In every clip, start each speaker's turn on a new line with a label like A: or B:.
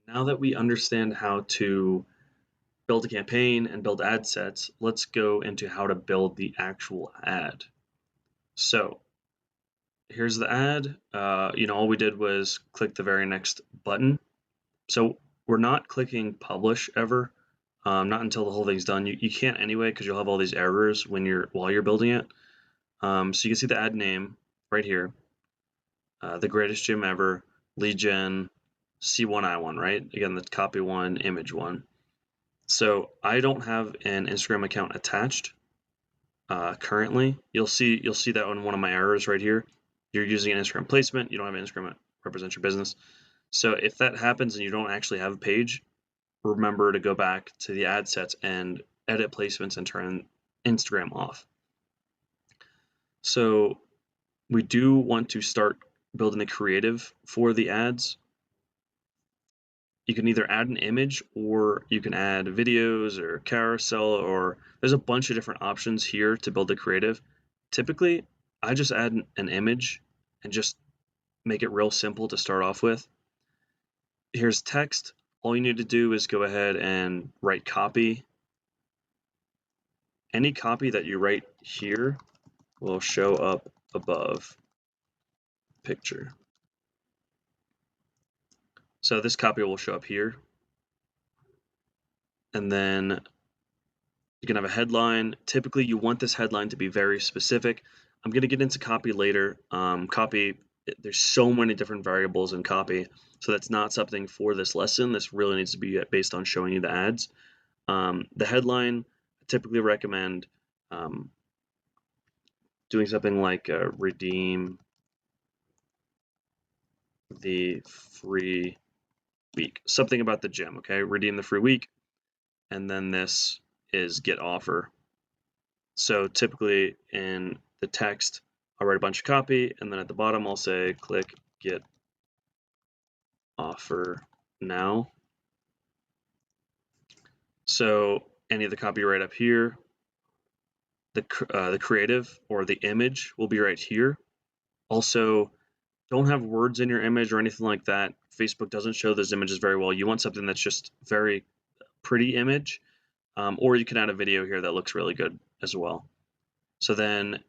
A: Now that we understand how to build a campaign and build ad sets, let's go into how to build the actual ad. So here's the ad. All we did was click the very next button. So we're not clicking publish ever, not until the whole thing's done. You can't anyway because you'll have all these errors while you're building it. So you can see the ad name right here, the greatest gym ever, lead gen, C1I1, right? Again, the copy one, image one. So I don't have an Instagram account attached currently. You'll see that on one of my errors right here. You're using an Instagram placement. You don't have an Instagram that represents your business. So if that happens and you don't actually have a page, remember to go back to the ad sets and edit placements and turn Instagram off. So we do want to start building a creative for the ads. You can either add an image or you can add videos or carousel, or there's a bunch of different options here to build a creative. Typically, I just add an image and just make it real simple to start off with. Here's text. All you need to do is go ahead and write copy. Any copy that you write here will show up above picture. So this copy will show up here. And then you can have a headline. Typically, you want this headline to be very specific. I'm going to get into copy later. There's so many different variables in copy, so that's not something for this lesson. This really needs to be based on showing you the ads. The headline, I typically recommend doing something like redeem the free week. Something about the gym, okay? Redeem the free week. And then this is get offer. So typically in the text, I'll write a bunch of copy, and then at the bottom I'll say click get offer now. So any of the copy right up here, the creative or the image will be right here. Also, don't have words in your image or anything like that. Facebook doesn't show those images very well. You want something that's just very pretty image, or you can add a video here that looks really good as well. So then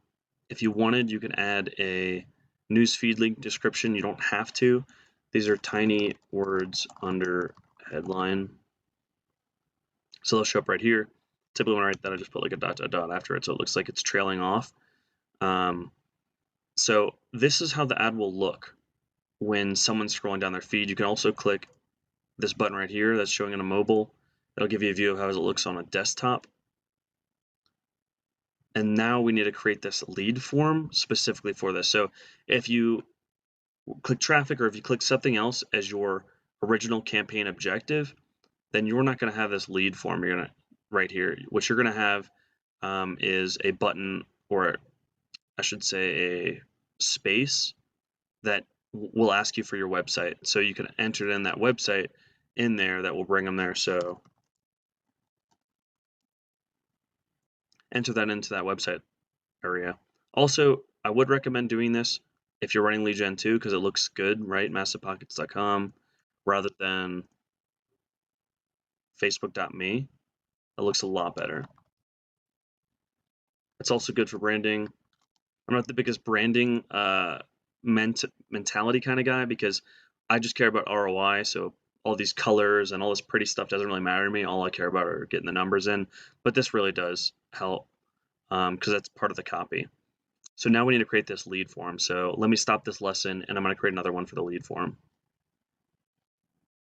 A: if you wanted, you can add a newsfeed link description. You don't have to. These are tiny words under headline. So they'll show up right here. Typically when I write that, I just put like a dot, dot, dot after it, so it looks like it's trailing off. So this is how the ad will look when someone's scrolling down their feed. You can also click this button right here that's showing on a mobile. It'll give you a view of how it looks on a desktop. And now we need to create this lead form specifically for this. So if you click traffic, or if you click something else as your original campaign objective, then you're not going to have this lead form. You're gonna right here. What you're going to have is a button, or I should say a space that will ask you for your website. So you can enter in that website in there that will bring them there. So enter that into that website area. Also, I would recommend doing this if you're running lead gen too, because it looks good, right? Massivepockets.com rather than Facebook.me. It looks a lot better. It's also good for branding. I'm not the biggest branding mentality kind of guy, because I just care about ROI. So all these colors and all this pretty stuff doesn't really matter to me. All I care about are getting the numbers in. But this really does help because that's part of the copy. So now we need to create this lead form. So let me stop this lesson and I'm going to create another one for the lead form.